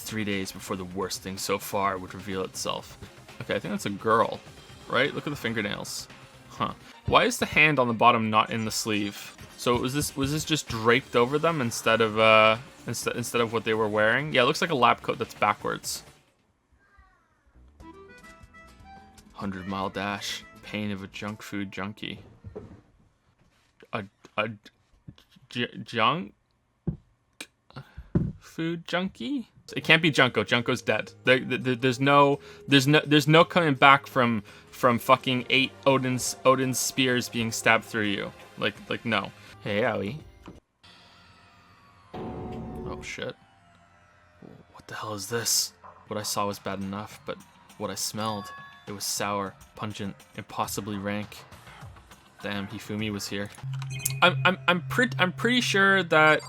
3 days before the worst thing so far would reveal itself. Okay, I think that's a girl, right? Look at the fingernails. Huh. Why is the hand on the bottom not in the sleeve? So was this just draped over them instead of what they were wearing? Yeah, it looks like a lab coat that's backwards. 100-mile dash. Pain of a junk food junkie. A junk food junkie? It can't be Junko. Junko's dead. There's no coming back from fucking 8 Odin's spears being stabbed through you. Like no. Hey, Owie. Oh shit. What the hell is this? What I saw was bad enough, but what I smelled, it was sour, pungent, impossibly rank. Damn, Hifumi was here. I'm pretty sure that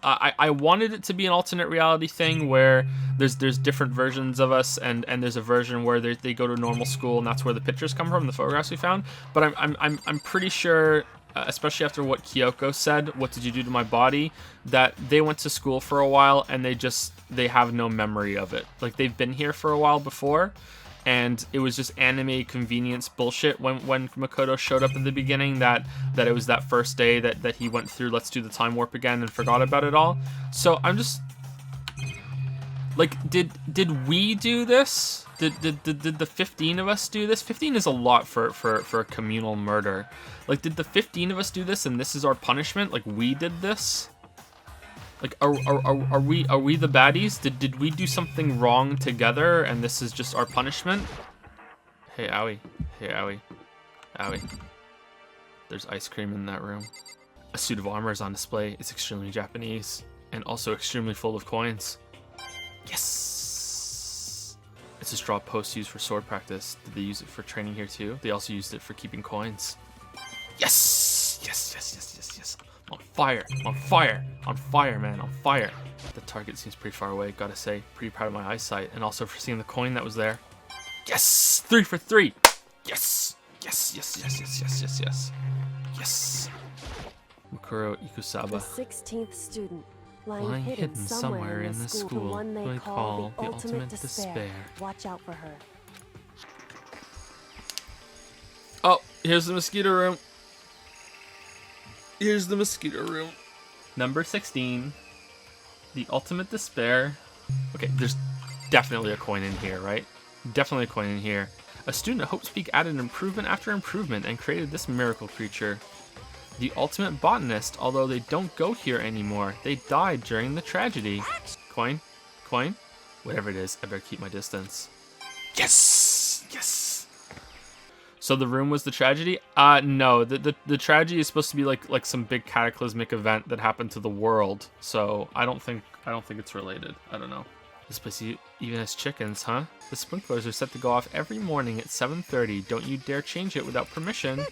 I wanted it to be an alternate reality thing where there's different versions of us, and there's a version where they go to normal school, and that's where the pictures come from, the photographs we found. But I'm pretty sure, especially after what Kyoko said, "What did you do to my body?" that they went to school for a while and they have no memory of it. Like, they've been here for a while before, and it was just anime convenience bullshit when Makoto showed up at the beginning, that it was that first day that he went through let's do the time warp again and forgot about it all. So I'm just like, did we do this? Did the 15 of us do this? 15 is a lot for a communal murder. Like, did the 15 of us do this and this is our punishment? Like, we did this? Like, are we the baddies? Did we do something wrong together and this is just our punishment? Hey, Owie. Hey, Owie. Owie. There's ice cream in that room. A suit of armor is on display. It's extremely Japanese and also extremely full of coins. Yes! It's a straw post used for sword practice. Did they use it for training here too? They also used it for keeping coins. Yes! Yes, yes, yes, yes, yes. On fire, on fire, on fire, man, on fire. The target seems pretty far away, gotta say. Pretty proud of my eyesight, and also for seeing the coin that was there. Yes! 3 for 3! Yes! Yes, yes, yes, yes, yes, yes, yes. Yes! Mukuro Ikusaba. The 16th student, lying hidden somewhere in the school, the one they call the ultimate despair. Watch out for her. Oh, here's the mosquito room. Here's the mosquito room. Number 16. The ultimate despair. Okay, there's definitely a coin in here, right? Definitely a coin in here. A student at Hope's Peak added improvement after improvement and created this miracle creature. The ultimate botanist, although they don't go here anymore. They died during the tragedy. Coin? Coin? Whatever it is, I better keep my distance. Yes! Yes! So the room was the tragedy? No, the tragedy is supposed to be like some big cataclysmic event that happened to the world. So I don't think it's related. I don't know. This place even has chickens, huh? The sprinklers are set to go off every morning at 7:30. Don't you dare change it without permission.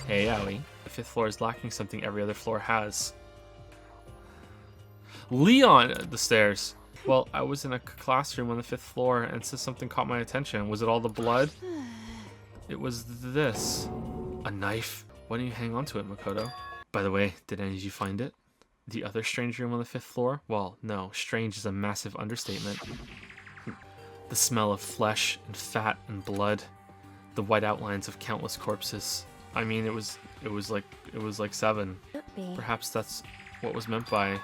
Hey, Owie. The 5th floor is lacking something every other floor has. Leon! The stairs. Well, I was in a classroom on the 5th floor and so something caught my attention. Was it all the blood? It was this. A knife. Why don't you hang on to it, Makoto? By the way, did any of you find it? The other strange room on the 5th floor? Well, no, strange is a massive understatement. The smell of flesh and fat and blood. The white outlines of countless corpses. I mean, it was like 7. Perhaps that's what was meant by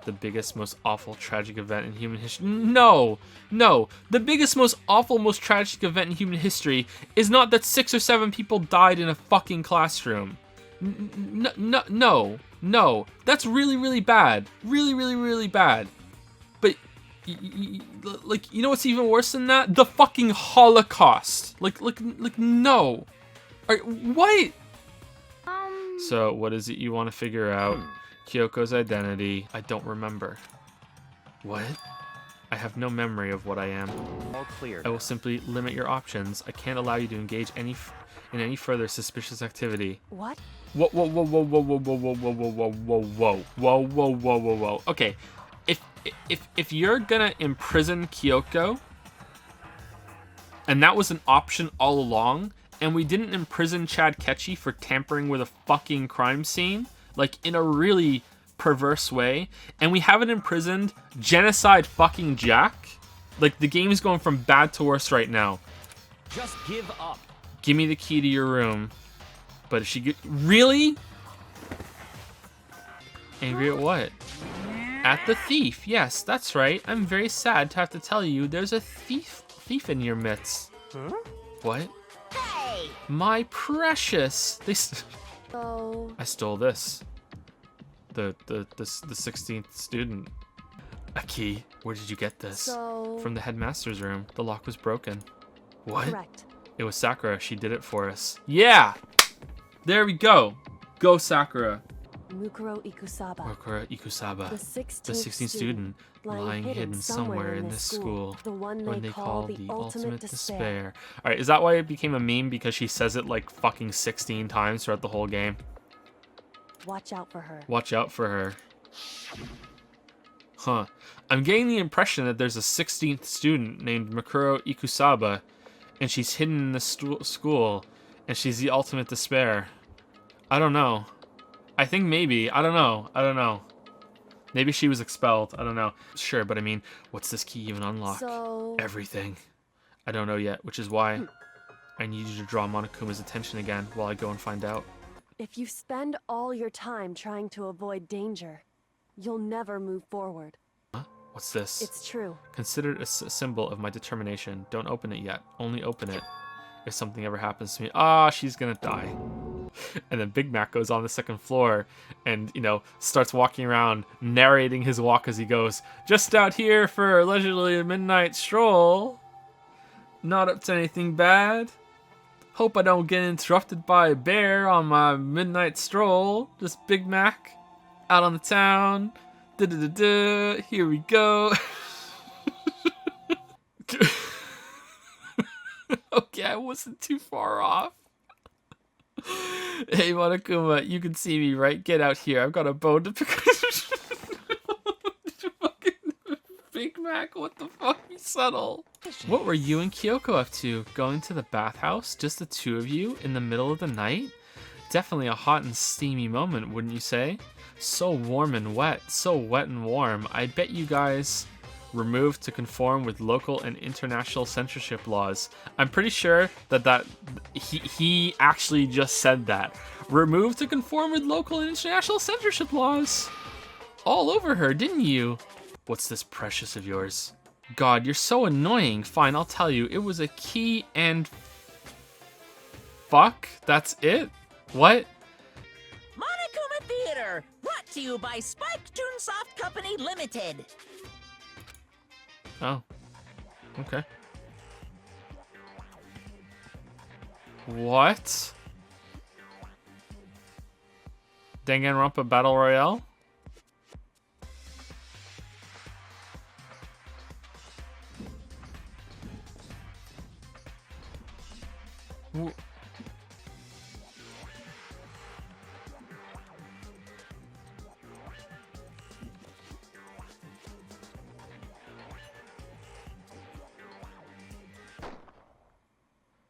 the biggest, most awful, tragic event in human history. No! No! The biggest, most awful, most tragic event in human history is not that 6 or 7 people died in a fucking classroom. No. No. That's really, really bad. Really, really, really bad. But, like, you know what's even worse than that? The fucking Holocaust. Like, no. What? So, what is it you want to figure out? Kyoko's identity. I don't remember. What? I have no memory of what I am. All clear. I will simply limit your options. I can't allow you to engage in any further suspicious activity. What? Whoa, whoa, whoa, whoa, whoa, whoa, whoa, whoa, whoa, whoa, whoa, whoa, whoa, whoa, whoa, whoa, whoa. Okay, if you're gonna imprison Kyoko, and that was an option all along, and we didn't imprison Chad Ketchy for tampering with a fucking crime scene, like in a really perverse way, and we haven't imprisoned Genocide fucking Jack, Like, the game is going from bad to worse right now. Just give up. Give me the key to your room. But if she get... Really? Angry at what? At the thief. Yes, that's right. I'm very sad to have to tell you there's a thief in your midst. Huh? What? Hey! My precious. So... I stole this. The 16th student. A key. Where did you get this? So... From the headmaster's room. The lock was broken. What? Correct. It was Sakura. She did it for us. Yeah! There we go. Go, Sakura. Mukuro Ikusaba. Sakura Ikusaba. The 16th, The 16th student lying hidden somewhere in this school. The one When they call the ultimate despair. Alright, is that why it became a meme? Because she says it like fucking 16 times throughout the whole game? Watch out for her. Watch out for her. Huh. I'm getting the impression that there's a 16th student named Mikuro Ikusaba, and she's hidden in the school, and she's the ultimate despair. I don't know. I think maybe. I don't know. Maybe she was expelled. I don't know. Sure, but I mean, what's this key even unlock? So... Everything. I don't know yet, which is why I need you to draw Monokuma's attention again while I go and find out. If you spend all your time trying to avoid danger, you'll never move forward. Huh? What's this? It's true. Consider it a symbol of my determination. Don't open it yet. Only open it if something ever happens to me. Ah, she's gonna die. And then Big Mac goes on the second floor and, you know, starts walking around, narrating his walk as he goes. Just out here for allegedly a midnight stroll. Not up to anything bad. Hope I don't get interrupted by a bear on my midnight stroll. Just Big Mac out on the town. Da-da-da-da. Here we go. Okay, I wasn't too far off. Hey, Monokuma, you can see me, right? Get out here. I've got a bone to pick. Fucking Big Mac, what the fuck? Be subtle. What were you and Kyoko up to? Going to the bathhouse? Just the two of you in the middle of the night? Definitely a hot and steamy moment, wouldn't you say? So warm and wet. So wet and warm. I bet you guys removed to conform with local and international censorship laws. I'm pretty sure that he actually just said that. Removed to conform with local and international censorship laws. All over her, didn't you? What's this precious of yours? God, you're so annoying. Fine, I'll tell you. It was a key and... Fuck? That's it? What? Monokuma Theater, brought to you by Spike Toonsoft Company Limited. Oh. Okay. What? Danganronpa Battle Royale?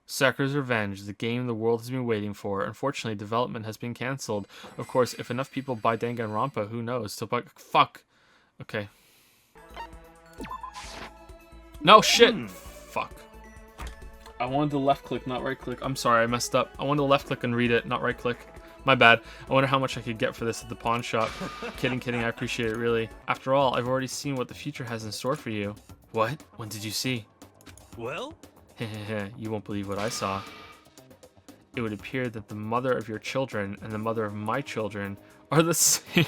Sakura's Revenge, the game the world has been waiting for. Unfortunately, development has been cancelled. Of course, if enough people buy Danganronpa, who knows? So, but fuck. Okay. No shit. Fuck. I wanted to left click, not right click. I'm sorry, I messed up. I wanted to left click and read it, not right click. My bad. I wonder how much I could get for this at the pawn shop. Kidding, I appreciate it, really. After all, I've already seen what the future has in store for you. What? When did you see? Well? You won't believe what I saw. It would appear that the mother of your children and the mother of my children are the same.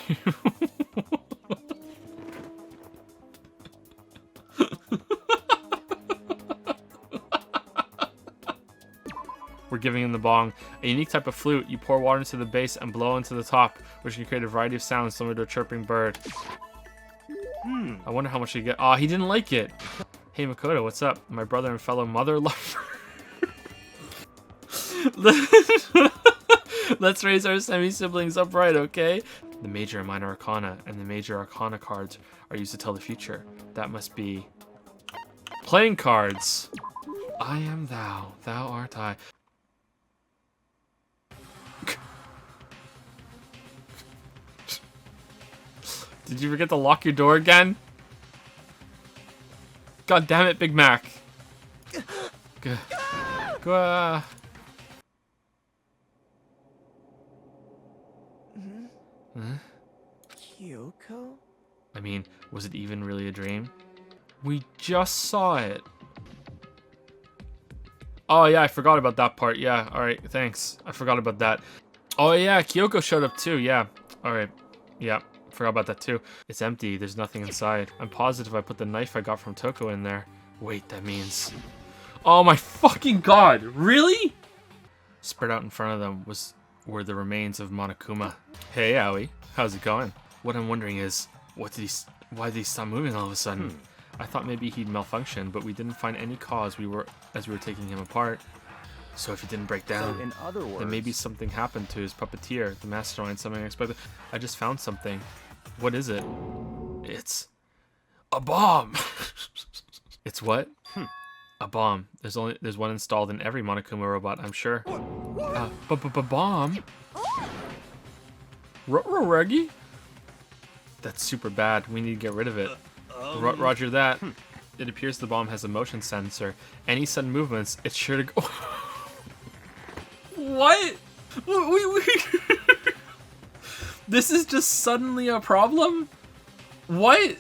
We're giving him the bong. A unique type of flute. You pour water into the base and blow into the top, which can create a variety of sounds similar to a chirping bird. I wonder how much you get. Aw, he didn't like it. Hey Makoto, what's up? My brother and fellow mother lover. Let's raise our semi-siblings upright, okay? The major and minor arcana and the major arcana cards are used to tell the future. That must be playing cards. I am thou, thou art I. Did you forget to lock your door again? God damn it, Big Mac. Gah. Kyoko? I mean, was it even really a dream? We just saw it. Oh yeah, I forgot about that part. Yeah, alright, thanks. I forgot about that. Oh yeah, Kyoko showed up too, yeah. Alright, yeah, forgot about that too. It's empty, there's nothing inside. I'm positive I put the knife I got from Toko in there. Wait, that means... Oh my fucking god, really? Spread out in front of them were the remains of Monokuma. Hey, Aoi, how's it going? What I'm wondering is, why did he stop moving all of a sudden? I thought maybe he'd malfunction, but we didn't find any cause as we were taking him apart. So if he didn't break down, So in other words, then maybe something happened to his puppeteer, the mastermind, something unexpected. I just found something. What is it? It's a bomb. It's what? A bomb. There's one installed in every Monokuma robot, I'm sure. Bomb? Reggie? That's super bad. We need to get rid of it. Roger that. It appears the bomb has a motion sensor. Any sudden movements, it's sure to go. What? This is just suddenly a problem? What?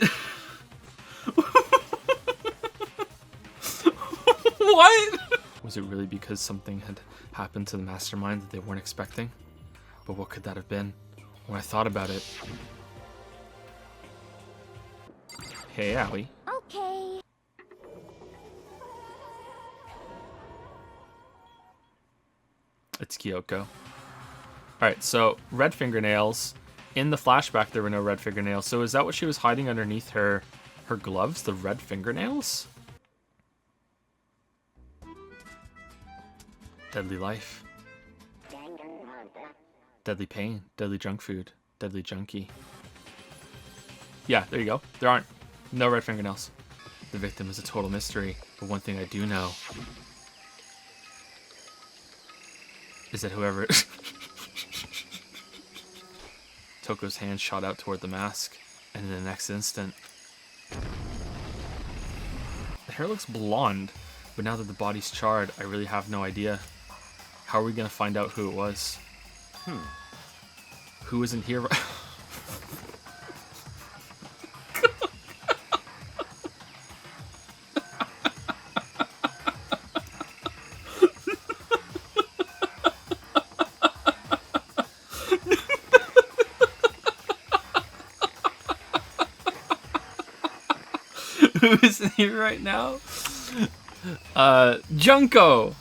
What? Was it really because something had happened to the mastermind that they weren't expecting? But what could that have been? When I thought about it... Hey, Aoi. Okay. It's Kyoko. Alright, so red fingernails. In the flashback, there were no red fingernails. So is that what she was hiding underneath her gloves? The red fingernails? Deadly life. Deadly pain. Deadly junk food. Deadly junkie. Yeah, there you go. There aren't. No red fingernails. The victim is a total mystery, but one thing I do know is that whoever... Toko's hand shot out toward the mask, and in the next instant... The hair looks blonde, but now that the body's charred, I really have no idea. How are we gonna find out who it was? Who isn't here? Who isn't here right now? Junko!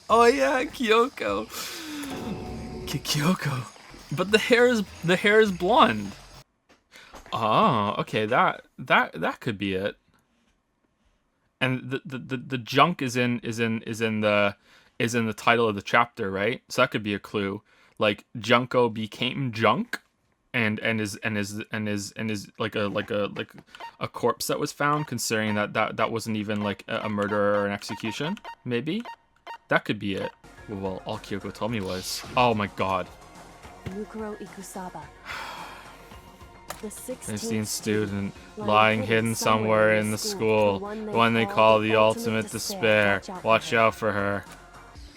Oh yeah, Kyoko. Kyoko. But the hair is blonde. Oh, okay, that could be it. And the junk is in the title of the chapter, right? So that could be a clue. Like Junko became junk. And is like a corpse that was found, considering that wasn't even like a murder or an execution. Maybe that could be it. Well, all Kyoko told me was, oh my god, Mukuro Ikusaba. The 16th student lying hidden somewhere in the school, the one they call the ultimate despair. Watch out for her.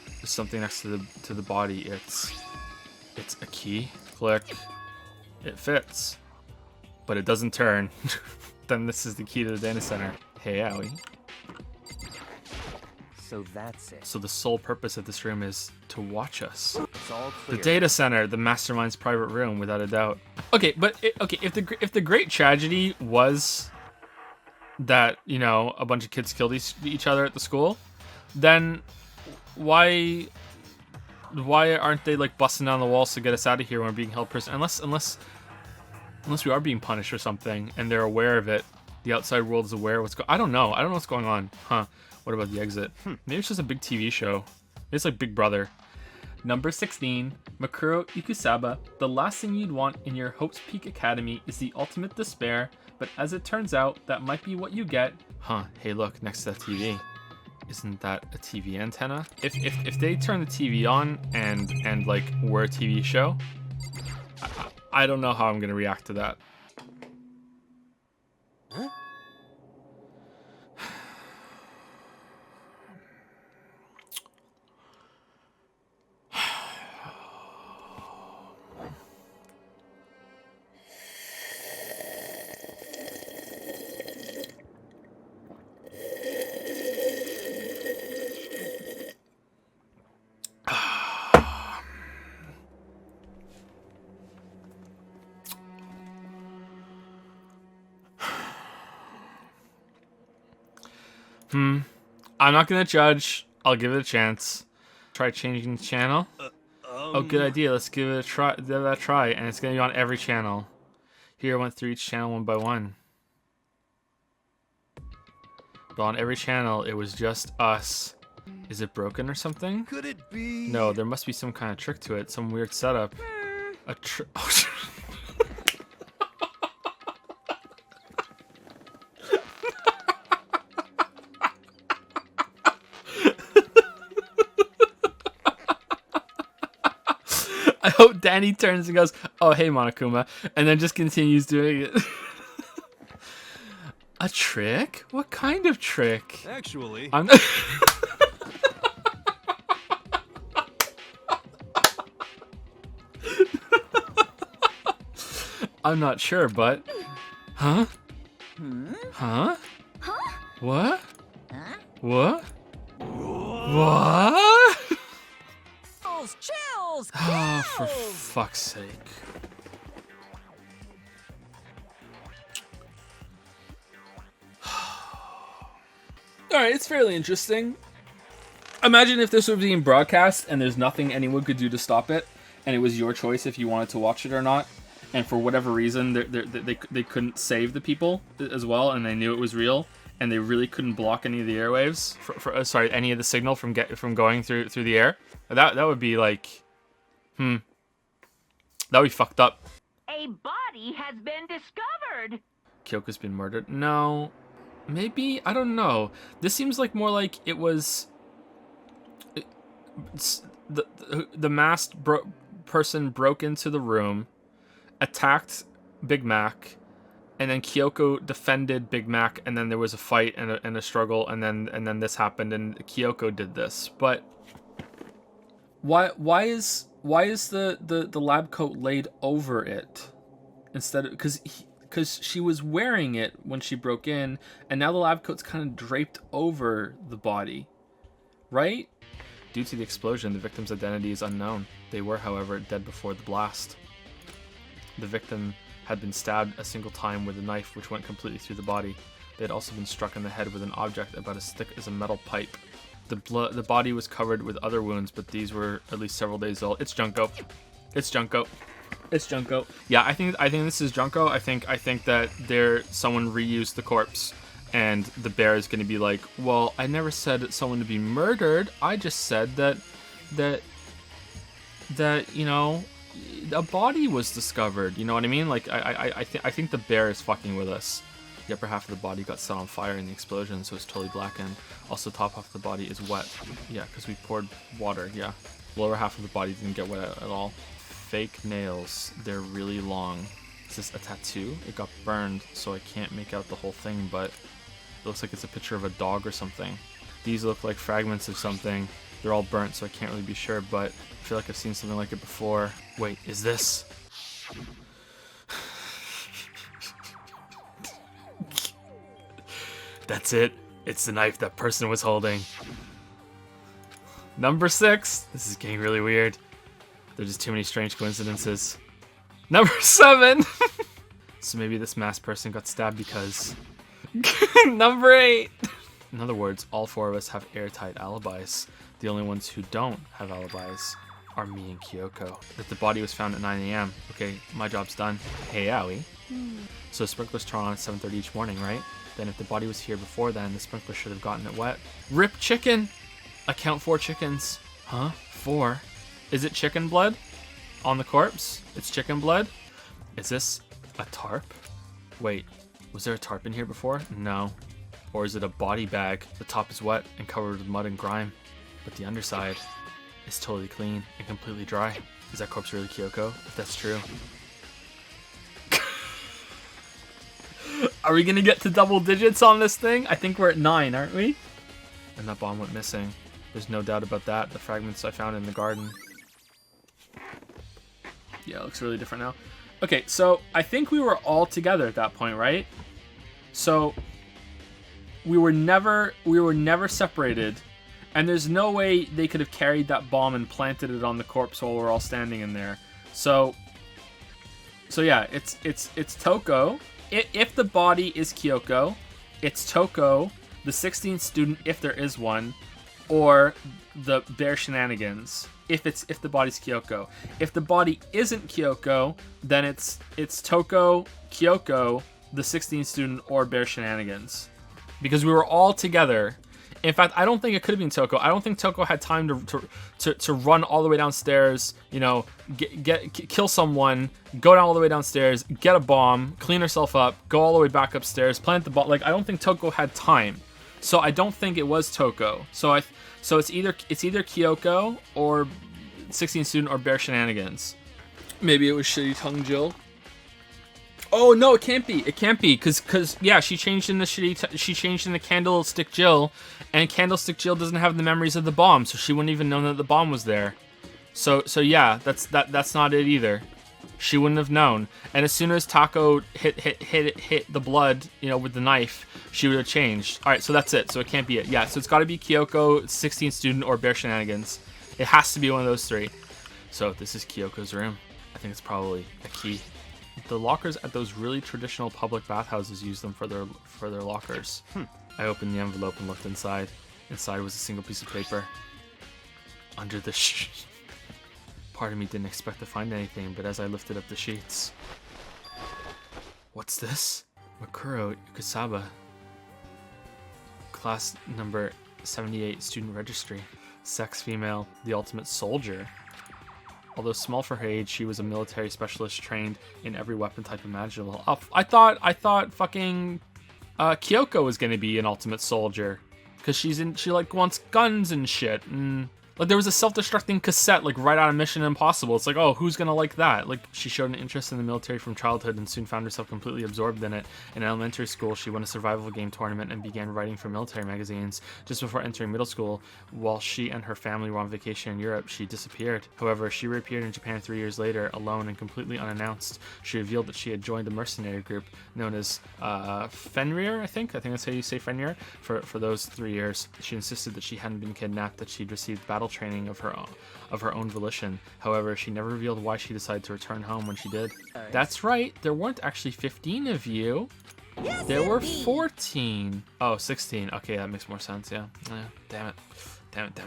There's something next to the body. It's a key. Click. It fits, but it doesn't turn. Then this is the key to the data center. Hey, Aoi. So that's it. So the sole purpose of this room is to watch us. It's all The clear. data center, the mastermind's private room, without a doubt. Okay, but if the great tragedy was that, you know, a bunch of kids killed each other at the school, then why aren't they like busting down the walls to get us out of here when we're being held prisoner? Unless we are being punished or something, and they're aware of it. The outside world is aware of what's going. I don't know what's going on. Huh? What about the exit? Maybe it's just a big TV show. It's like Big Brother. Number 16, Makuro Ikusaba. The last thing you'd want in your Hope's Peak Academy is the ultimate despair, but as it turns out, that might be what you get. Huh? Hey, look next to that TV. Isn't that a TV antenna? If they turn the TV on and like we're a TV show, I don't know how I'm gonna react to that. Huh? I'm not gonna judge. I'll give it a chance. Try changing the channel. Oh, good idea. Let's give it a try. Give that a try, and it's gonna be on every channel. Here, I went through each channel one by one. But on every channel, it was just us. Is it broken or something? Could it be? No, there must be some kind of trick to it. Some weird setup. A trick. Oh, I hope Danny turns and goes, "Oh, hey, Monokuma," and then just continues doing it. A trick? What kind of trick? Actually, I'm I'm not sure, but huh? Huh? What? What? What? Chills! Oh, for Chills! fuck's sake. Alright, it's fairly interesting. Imagine if this was being broadcast and there's nothing anyone could do to stop it, and it was your choice if you wanted to watch it or not, and for whatever reason they couldn't save the people as well, and they knew it was real, and they really couldn't block any of the airwaves, sorry, any of the signal from going through the air. That would be like, that would be fucked up. A body has been discovered. Kyoko's been murdered? No. Maybe? I don't know. This seems like more like it was... The masked person broke into the room, attacked Big Mac, and then Kyoko defended Big Mac, and then there was a fight and a struggle, and then this happened, and Kyoko did this. But why is the lab coat laid over it instead of, because she was wearing it when she broke in, and now the lab coat's kind of draped over the body, right? Due to the explosion, the victim's identity is unknown. They were, however, dead before the blast. The victim had been stabbed a single time with a knife which went completely through the body. They had also been struck in the head with an object about as thick as a metal pipe. The body was covered with other wounds, but these were at least several days old. It's Junko. It's Junko. It's Junko. Yeah, I think this is Junko. I think that someone reused the corpse, and the bear is going to be like, well, I never said someone to be murdered. I just said that you know, a body was discovered. You know what I mean? Like I think the bear is fucking with us. The upper half of the body got set on fire in the explosion, so it's totally blackened. Also, the top half of the body is wet. Yeah, because we poured water. Yeah. Lower half of the body didn't get wet at all. Fake nails. They're really long. Is this a tattoo? It got burned, so I can't make out the whole thing, but it looks like it's a picture of a dog or something. These look like fragments of something. They're all burnt, so I can't really be sure, but I feel like I've seen something like it before. Wait, is this? That's it. It's the knife that person was holding. Number 6. This is getting really weird. There's just too many strange coincidences. Number 7. So maybe this masked person got stabbed because... Number 8. In other words, all 4 of us have airtight alibis. The only ones who don't have alibis are me and Kyoko. That the body was found at 9 a.m. Okay, my job's done. Hey, owie. So sprinklers turn on at 7:30 each morning, right? Then if the body was here before then, the sprinkler should have gotten it wet. Rip chicken! I count 4 chickens. Huh? 4? Is it chicken blood on the corpse? It's chicken blood? Is this a tarp? Wait, was there a tarp in here before? No. Or is it a body bag? The top is wet and covered with mud and grime, but the underside is totally clean and completely dry. Is that corpse really Kyoko? If that's true. Are we gonna get to double digits on this thing? I think we're at 9, aren't we? And that bomb went missing. There's no doubt about that. The fragments I found in the garden. Yeah, it looks really different now. Okay, so I think we were all together at that point, right? So we were never separated, and there's no way they could have carried that bomb and planted it on the corpse while we're all standing in there. So yeah, it's Toko. If the body is Kyoko, it's Toko the 16th student, if there is one, or the bear shenanigans, if the body's Kyoko. If the body isn't Kyoko, then it's Toko, Kyoko, the 16th student, or bear shenanigans. Because we were all together. In fact, I don't think it could have been Toko. I don't think Toko had time to run all the way downstairs, you know, kill someone, go down all the way downstairs, get a bomb, clean herself up, go all the way back upstairs, plant the bomb. Like, I don't think Toko had time. So I don't think it was Toko. So it's either Kyoko or 16th student or bear shenanigans. Maybe it was Shitty Tongue Jill. Oh no, it can't be. It can't be because yeah, she changed in the Candlestick Jill, and Candlestick Jill doesn't have the memories of the bomb, so she wouldn't even know that the bomb was there. So yeah, that's not it either. She wouldn't have known. And as soon as Taco hit the blood, you know, with the knife, she would have changed. All right, so that's it. So it can't be it. Yeah, so it's got to be Kyoko, 16th student, or bear shenanigans. It has to be one of those three. So this is Kyoko's room. I think it's probably a key. The lockers at those really traditional public bathhouses use them for their lockers. I opened the envelope and looked inside. Inside was a single piece of paper. Under the Part of me didn't expect to find anything, but as I lifted up the sheets... What's this? Makuro Kusaba. Class number 78, student registry. Sex female, the ultimate soldier. Although small for her age, she was a military specialist trained in every weapon type imaginable. Oh, I thought fucking Kyoko was gonna be an ultimate soldier, because she like wants guns and shit. And like there was a self-destructing cassette like right out of Mission Impossible. It's like, oh, who's gonna like that? Like she showed an interest in the military from childhood and soon found herself completely absorbed in it. In elementary school, she won a survival game tournament and began writing for military magazines. Just before entering middle school, while she and her family were on vacation in Europe, she disappeared. However, she reappeared in Japan 3 years later, alone and completely unannounced. She revealed that she had joined a mercenary group known as Fenrir, I think that's how you say Fenrir, for those 3 years. She insisted that she hadn't been kidnapped, that she'd received battle training of her own volition. However, she never revealed why she decided to return home when she did. That's right, there weren't actually 15 of you. Yes, There were indeed. 14. Oh, 16. Okay, that makes more sense, yeah. Damn it,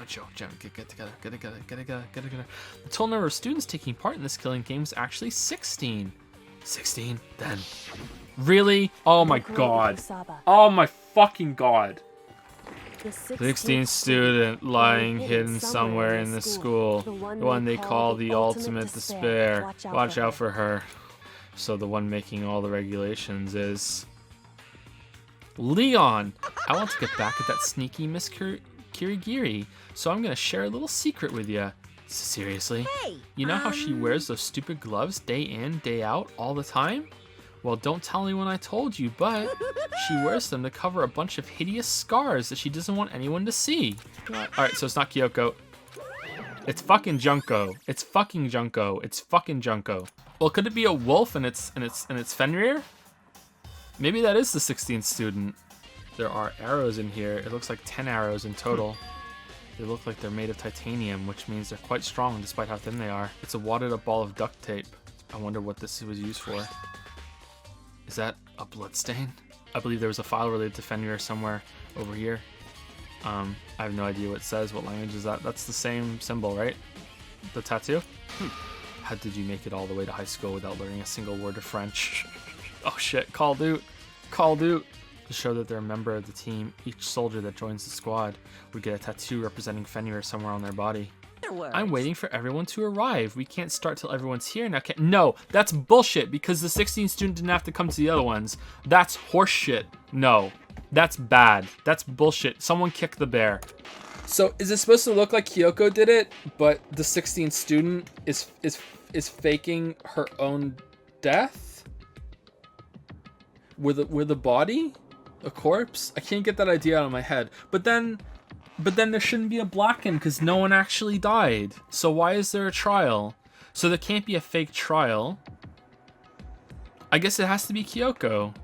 Joe. Get together. The total number of students taking part in this killing game is actually 16. 16, then. Really? Oh my god. Oh my fucking god. The 16th student lying hidden somewhere in the school. The one they call the ultimate despair. Watch out for her. So the one making all the regulations is... Leon! I want to get back at that sneaky Miss Kirigiri, so I'm gonna share a little secret with you. Seriously? Hey, You know how she wears those stupid gloves day in, day out, all the time? Well, don't tell anyone I told you, but she wears them to cover a bunch of hideous scars that she doesn't want anyone to see. Alright, so it's not Kyoko. It's fucking Junko. It's fucking Junko. Well, could it be a wolf and it's Fenrir? Maybe that is the 16th student. There are arrows in here. It looks like 10 arrows in total. They look like they're made of titanium, which means they're quite strong despite how thin they are. It's a wadded up ball of duct tape. I wonder what this was used for. Is that a bloodstain? I believe there was a file related to Fenrir somewhere over here. I have no idea what it says. What language is that? That's the same symbol, right? The tattoo? How did you make it all the way to high school without learning a single word of French? Oh shit, called out. To show that they're a member of the team, each soldier that joins the squad would get a tattoo representing Fenrir somewhere on their body. I'm waiting for everyone to arrive. We can't start till everyone's here now. No, that's bullshit because the 16th student didn't have to come to the other ones. That's horseshit. No, that's bad. That's bullshit. Someone kick the bear. So is it supposed to look like Kyoko did it, but the 16th student is faking her own death with a body, a corpse? I can't get that idea out of my head. But then there shouldn't be a blacken because no one actually died. So why is there a trial? So there can't be a fake trial. I guess it has to be Kyoko.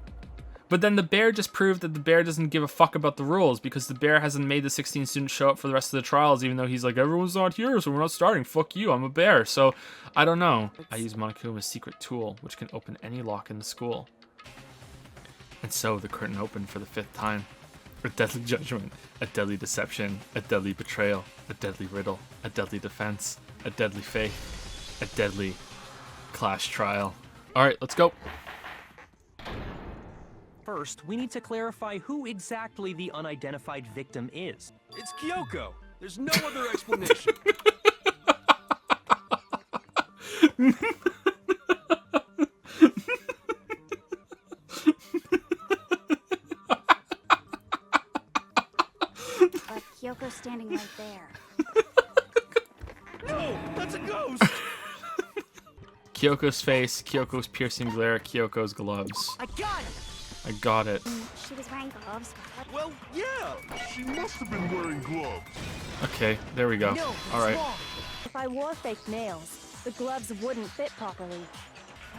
But then the bear just proved that the bear doesn't give a fuck about the rules because the bear hasn't made the 16 students show up for the rest of the trials, even though he's like, everyone's not here, so we're not starting. Fuck you, I'm a bear. So I don't know. I use Monokuma's secret tool, which can open any lock in the school. And so the curtain opened for the 5th time. A deadly judgment, a deadly deception, a deadly betrayal, a deadly riddle, a deadly defense, a deadly faith, a deadly clash trial. Alright, let's go. First, we need to clarify who exactly the unidentified victim is. It's Kyoko. There's no other explanation. Kyoko's standing right there. No, that's a ghost. Kyoko's face, Kyoko's piercing glare, Kyoko's gloves. I got it! I got it. She was wearing gloves. Well, yeah. She must have been wearing gloves. Okay, there we go. No, Alright. If I wore fake nails, the gloves wouldn't fit properly.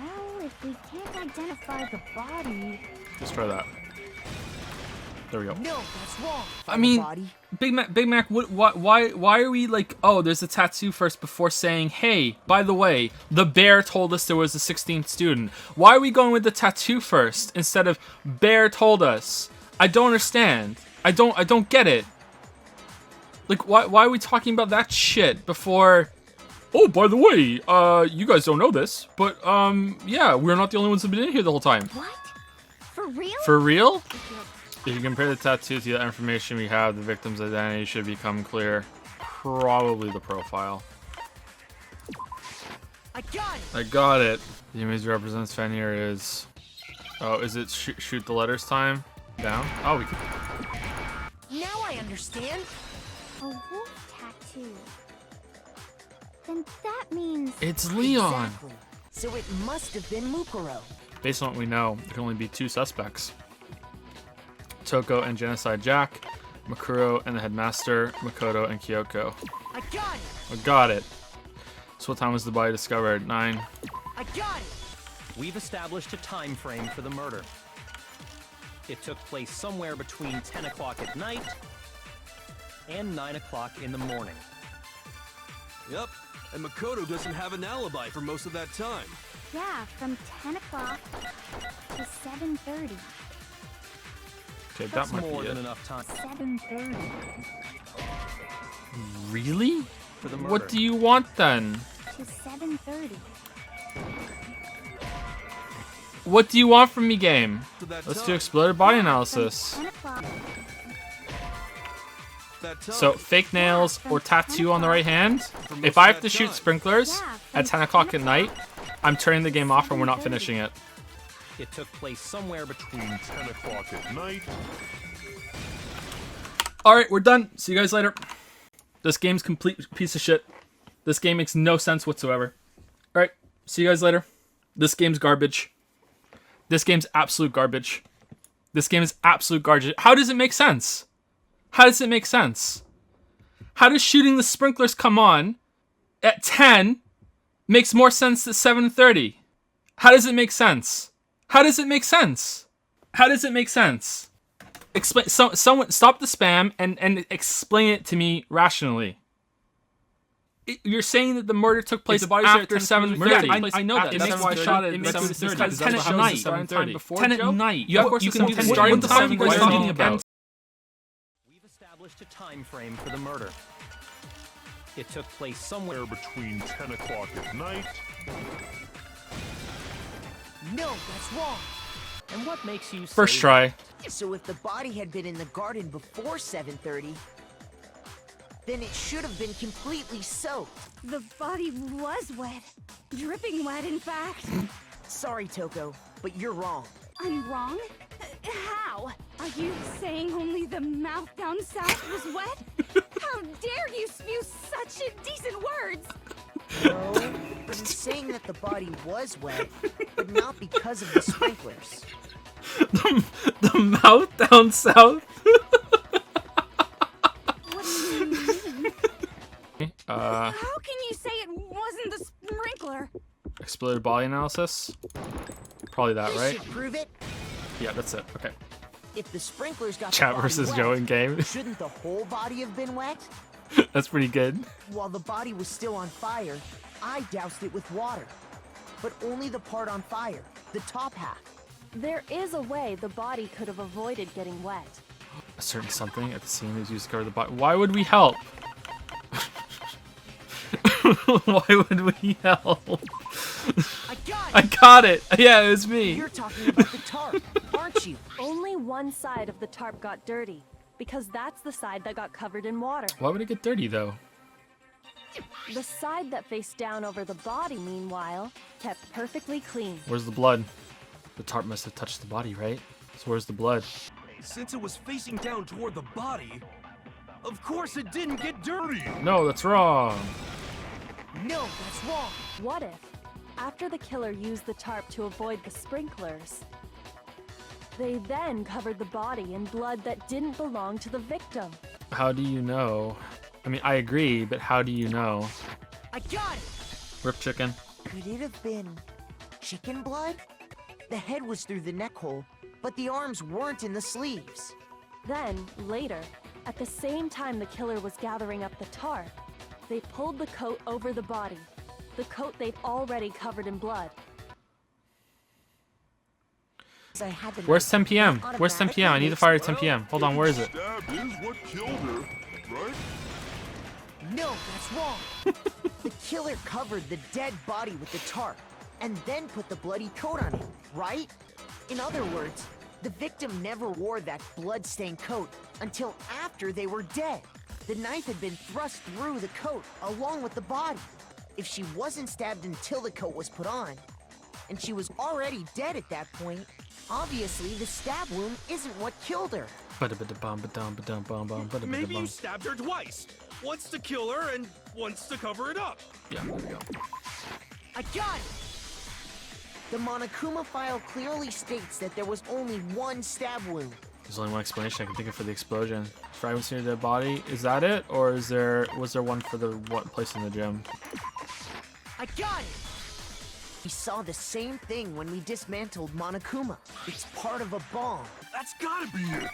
Well, if we can't identify the body... Let's try that. There we go. No, that's wrong. I mean, Body. Big Mac, why are we like, oh, there's a tattoo first before saying, hey, by the way, the bear told us there was a 16th student. Why are we going with the tattoo first instead of bear told us? I don't understand. I don't get it. Like, why are we talking about that shit before? Oh, by the way, you guys don't know this, but yeah, we're not the only ones who've been in here the whole time. What? For real? For real? If you compare the tattoo to the information we have, the victim's identity should become clear. Probably the profile. I got it! I got it. The image represents Fenrir is... Oh, is it shoot the letters time? Down? Oh, we can... Now I understand. A wolf tattoo. Then that means... It's Leon! Exactly. So it must have been Mukuro. Based on what we know, there can only be two suspects. Toko and Genocide Jack, Makuro and the Headmaster, Makoto and Kyoko. I got it! I got it. So what time was the body discovered? 9. I got it! We've established a time frame for the murder. It took place somewhere between 10 o'clock at night and 9 o'clock in the morning. Yep. And Makoto doesn't have an alibi for most of that time. Yeah, from 10 o'clock to 7:30. Okay, that That's might more be than it. enough time 7:30. Really? for the murder. What do you want then? To 7:30. What do you want from me, game? To that Let's time. do exploded body From analysis. 10 o'clock. That time. So, fake nails or tattoo on the right hand. If I have to shoot sprinklers at 10 o'clock at night, I'm turning the game off and we're not finishing it. It took place somewhere between 10 o'clock at night. Alright, we're done. See you guys later. This game's complete piece of shit. This game makes no sense whatsoever. Alright, see you guys later. This game's garbage. This game's absolute garbage. This game is absolute garbage. How does it make sense? How does it make sense? How does shooting the sprinklers come on at 10 makes more sense at 7:30? How does it make sense? How does it make sense? How does it make sense? Explain. Someone stop the spam and explain it to me rationally. You're saying that the murder took place after 7:30. I know that. That's why I shot it at 7:30. Because 10 at night. 10 at night. You can do the starting time. What are you talking about? We've established a time frame for the murder. It took place somewhere Between 10 o'clock at night. No, that's wrong. And what makes you First say try. So if the body had been in the garden before 7:30, then it should have been completely soaked. The body was wet. Dripping wet, in fact. Sorry, Toko, but you're wrong. I'm wrong? How? Are you saying only the mouth down south was wet? How dare you spew such indecent words? No, I'm saying that the body was wet, but not because of the sprinklers. The mouth down south. What do you mean? Uh, How can you say it wasn't the sprinkler? exploded body analysis. Probably that, This right? should prove it. Yeah, that's it. Okay. If the sprinklers got Chat the body versus wet, Joe in game. shouldn't the whole body have been wet? That's pretty good. While the body was still on fire, I doused it with water. But only the part on fire, the top half. There is a way the body could have avoided getting wet. A certain something at the scene is used to cover the body. Why would we help? Why would we help? I got it. Yeah, it was me. You're talking about the tarp, aren't you? Only one side of the tarp got dirty, because that's the side that got covered in water. Why would it get dirty though? The side that faced down over the body, meanwhile, kept perfectly clean. Where's the blood? The tarp must have touched the body, right? So where's the blood? Since it was facing down toward the body, of course it didn't get dirty. No, that's wrong. No, that's wrong. What if, after the killer used the tarp to avoid the sprinklers, they then covered the body in blood that didn't belong to the victim? How do you know? I mean, I agree, but how do you know? I got it. Rip chicken. Could it have been chicken blood? The head was through the neck hole, but the arms weren't in the sleeves. Then, later, at the same time the killer was gathering up the tarp, they pulled the coat over the body, the coat they'd already covered in blood. I had the Where's knife 10 p.m.? Where's 10 p.m.? I need to fire at 10 Well, p.m. Hold on, where is it? Stab is what killed her, right? No, that's wrong. The killer covered the dead body with the tarp, and then put the bloody coat on it, right? In other words, the victim never wore that blood-stained coat until after they were dead. The knife had been thrust through the coat along with the body. If she wasn't stabbed until the coat was put on, and she was already dead at that point, obviously the stab wound isn't what killed her. Maybe you stabbed her twice. Once to kill her and once to cover it up. Yeah, there we go. I got it! The Monokuma file clearly states that there was only one stab wound. There's only one explanation I can think of for the explosion. Fragments near the dead body. Is that it, or was there one for the one place in the gym? I got it! We saw the same thing when we dismantled Monokuma. It's part of a bomb. That's gotta be it.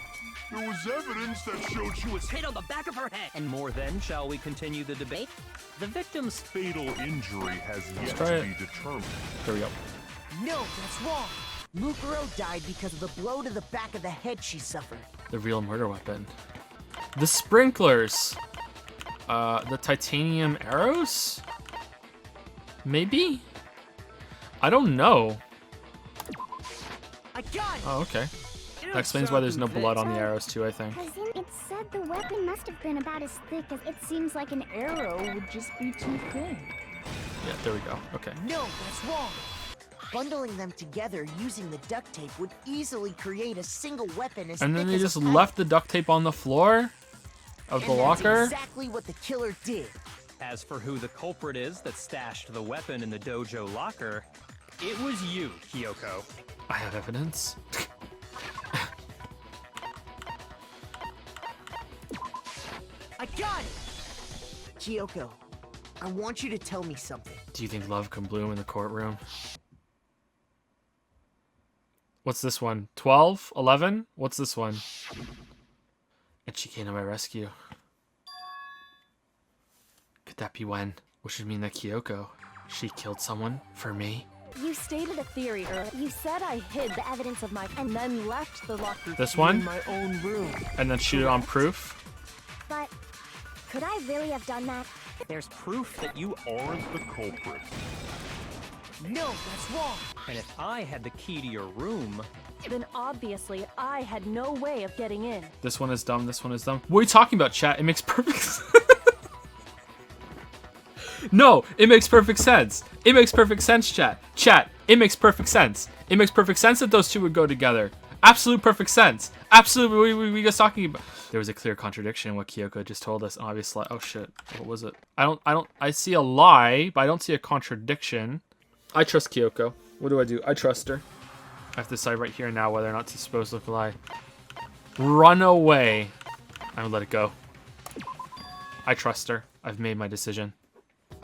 There was evidence that showed she was Hit on the back of her head. And more then, shall we continue the debate? The victim's fatal injury has yet try to it. be determined. There we go. No, that's wrong. Mukuro died because of the blow to the back of the head she suffered. The real murder weapon. The sprinklers. The titanium arrows? Maybe? I don't know. I got it! Oh, okay. That explains why there's no blood on the arrows too, I think. It said the weapon must have been about as thick as it seems like an arrow would just be too thin. Yeah, there we go. Okay. No, that's wrong. Bundling them together using the duct tape would easily create a single weapon as And then thick they as a just pipe. left the duct tape on the floor of the And locker? That's exactly what the killer did. As for who the culprit is that stashed the weapon in the dojo locker, it was you, Kyoko. I have evidence. I got it! Kyoko, I want you to tell me something. Do you think love can bloom in the courtroom? What's this one? 12? 11? What's this one? And she came to my rescue. Could that be when? Which would mean that Kyoko, she killed someone for me? You stated a theory earlier. You said I hid the evidence of my and then left the locker This In one? my own room. And then shoot it on proof? But could I really have done that? There's proof that you Aren't the culprit. No, that's wrong. And if I had the key to your room, Then obviously I had no way of getting in. This one is dumb, this one is dumb. What are you talking about, chat? It makes perfect sense. No, it makes perfect sense. It makes perfect sense, chat. Chat, it makes perfect sense. It makes perfect sense that those two would go together. Absolute perfect sense. Absolutely, we just talking about. There was a clear contradiction in what Kyoko just told us. Obviously, oh shit, what was it? I see a lie, but I don't see a contradiction. I trust Kyoko. What do? I trust her. I have to decide right here and now whether or not it's supposed to look a lie. Run away. I'm gonna let it go. I trust her. I've made my decision.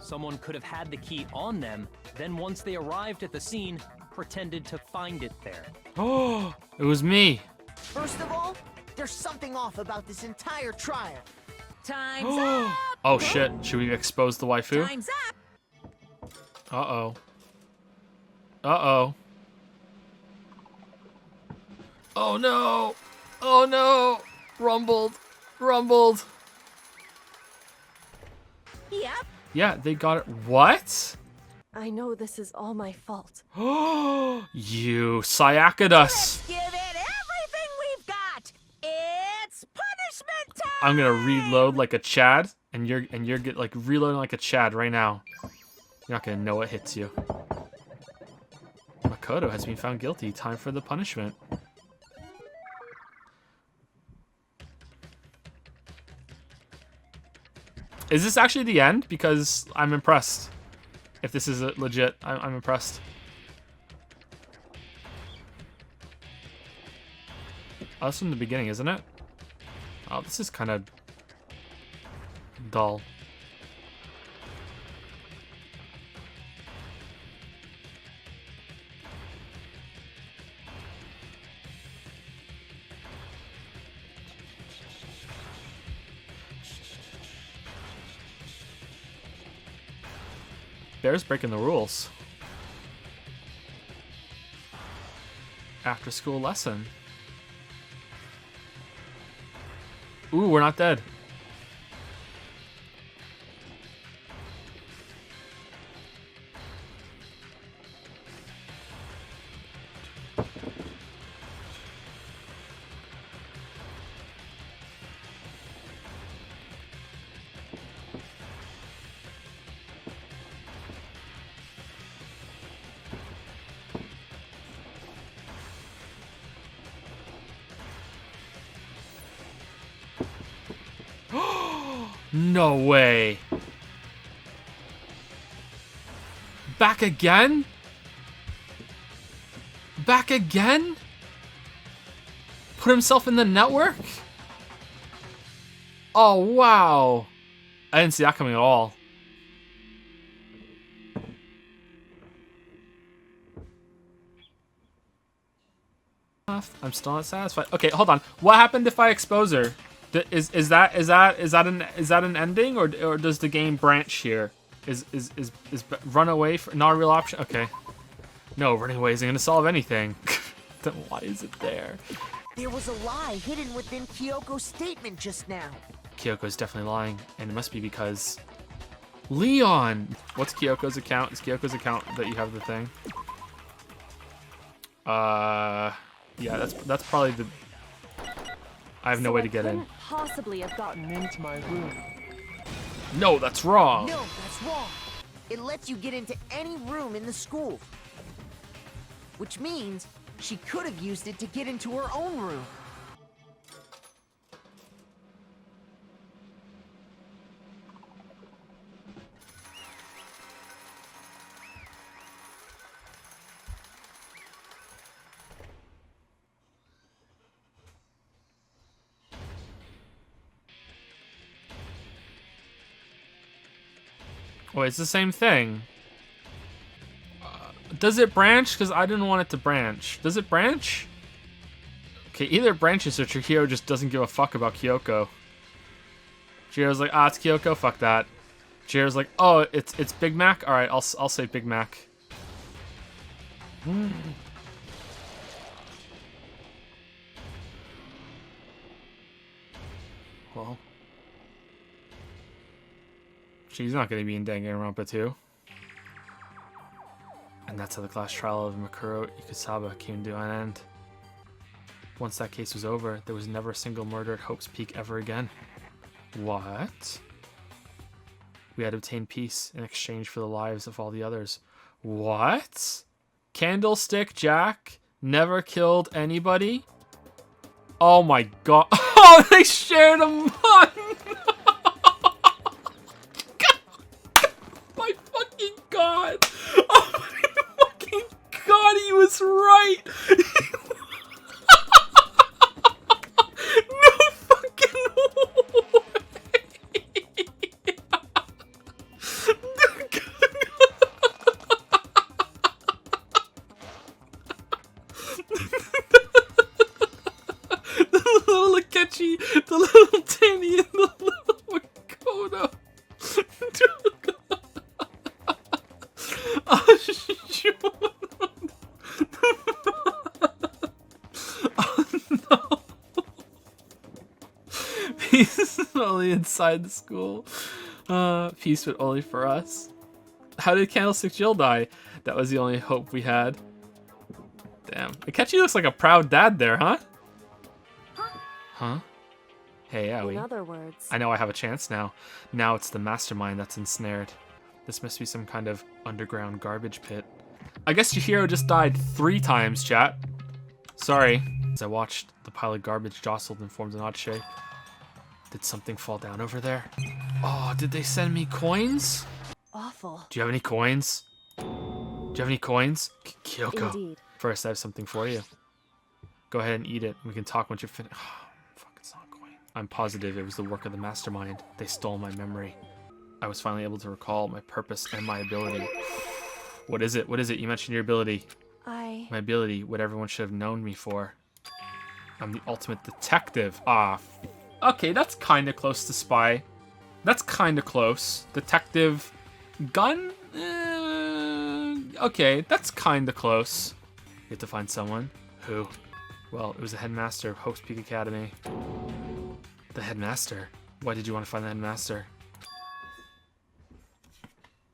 someone could have had the key on them, then once they arrived at the scene, pretended to find it there. Oh, it was me. First of all, there's something off about this entire trial. Time's up! Oh shit, should we expose the waifu? Time's up! Uh-oh. Uh-oh. Oh no! Oh no! Rumbled. Rumbled. Yep. Yeah, they got it. What? I know this is all my fault. You Sayaka'd us. Give it everything we've got. It's punishment time. I'm gonna reload like a Chad, and you're get like reloading like a Chad right now. You're not gonna know what hits you. Makoto has been found guilty. Time for the punishment. Is this actually the end? Because I'm impressed. If this is legit, I'm impressed. Oh, that's from the beginning, isn't it? Oh, this is kind of dull. Bear's breaking the rules. After school lesson. Ooh, we're not dead. No way. Back again? Back again? Put himself in the network? Oh, wow. I didn't see that coming at all. I'm still not satisfied. Okay, hold on. What happened if I expose her? Is that an ending, or does the game branch here? Is run away not a real option? Okay. No, running away isn't gonna solve anything. Then why is it there? There was a lie hidden within Kyoko's statement just now. Kyoko's definitely lying, and it must be because Leon. What's Kyoko's account? Is Kyoko's account that you have the thing? Yeah, that's probably the. I have no way to get in. Possibly have gotten into my room. No, that's wrong. No, that's wrong. It lets you get into any room in the school. Which means she could have used it to get into her own room. Wait, it's the same thing. Does it branch? Because I didn't want it to branch. Does it branch? Okay, either it branches or Chihiro just doesn't give a fuck about Kyoko. Chihiro's like, it's Kyoko, fuck that. Chihiro's like, oh, it's Big Mac? Alright, I'll say Big Mac. Well. She's not going to be in Danganronpa 2. And that's how the class trial of Mikuro Ikusaba came to an end. Once that case was over, there was never a single murder at Hope's Peak ever again. What? We had obtained peace in exchange for the lives of all the others. What? Candlestick Jack never killed anybody? Oh my god. Oh, they shared a mon! My fucking god! Oh my fucking god, he was right! No fucking way! The little Akechi, the little Danny, and the little Makoto. Oh, shoot. Oh, no. Peace only inside the school. Peace but only for us. How did Candlestick Jill die? That was the only hope we had. Damn. Akechi looks like a proud dad there, huh? Huh? Hey, Aoi. In other words, I know I have a chance now. Now it's the mastermind that's ensnared. This must be some kind of underground garbage pit. I guess Chihiro just died 3 times, chat. Sorry. As I watched, the pile of garbage jostled and formed an odd shape. Did something fall down over there? Oh, did they send me coins? awful. Do you have any coins? Do you have any coins? Kyoko. Indeed. First, I have something for you. Go ahead and eat it. We can talk once you're finished. Fuck, it's not a coin. I'm positive it was the work of the mastermind. They stole my memory. I was finally able to recall my purpose and my ability. What is it? What is it? You mentioned your ability. My ability, what everyone should have known me for. I'm the ultimate detective. Okay, that's kind of close to spy. That's kind of close. Detective gun? Okay, that's kind of close. You have to find someone. Who? Well, it was the headmaster of Hope's Peak Academy. The headmaster? Why did you want to find the headmaster?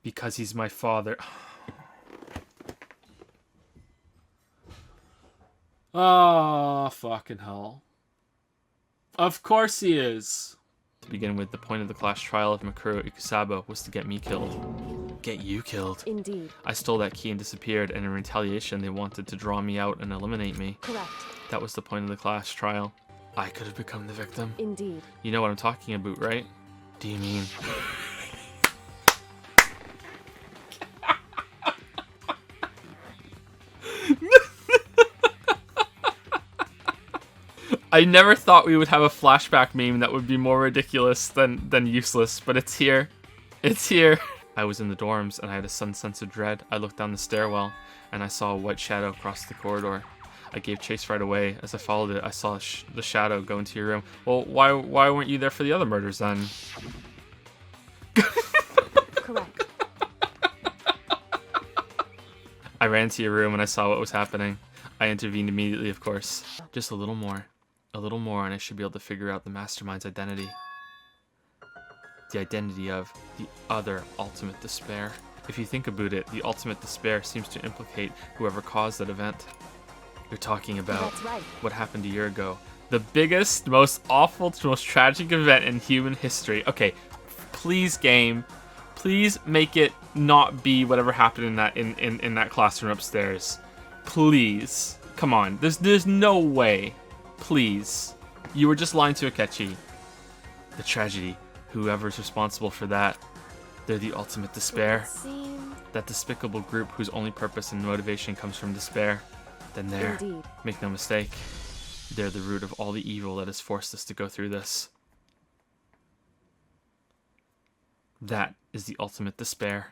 Because he's my father. Oh, fucking hell. Of course he is. To begin with, the point of the class trial of Makuro Ikusaba was to get me killed. Get you killed. Indeed. I stole that key and disappeared, and in retaliation, they wanted to draw me out and eliminate me. Correct. That was the point of the class trial. I could have become the victim. Indeed. You know what I'm talking about, right? Do you mean... I never thought we would have a flashback meme that would be more ridiculous than useless, but it's here. It's here. I was in the dorms and I had a sudden sense of dread. I looked down the stairwell and I saw a white shadow cross the corridor. I gave chase right away. As I followed it, I saw the shadow go into your room. Well, why weren't you there for the other murders then? Correct. I ran to your room and I saw what was happening. I intervened immediately, of course. Just a little more. A little more and I should be able to figure out the mastermind's identity. The identity of the other ultimate despair. If you think about it, the ultimate despair seems to implicate whoever caused that event. You're talking about That's right. what happened a year ago. The biggest, most awful, most tragic event in human history. Okay, please game. Please make it not be whatever happened in that classroom upstairs. Please. Come on. There's no way. Please. You were just lying to Akechi. The tragedy. Whoever's responsible for that, they're the ultimate despair. That despicable group whose only purpose and motivation comes from despair. Then there, Indeed. make no mistake, they're the root of all the evil that has forced us to go through this. That is the ultimate despair.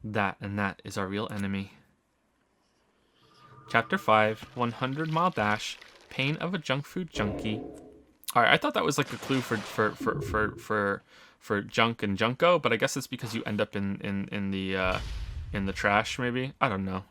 That is our real enemy. Chapter 5, 100 Mile Dash, Pain of a Junk Food Junkie. Alright, I thought that was like a clue for junk and junko, but I guess it's because you end up in the trash, maybe? I don't know.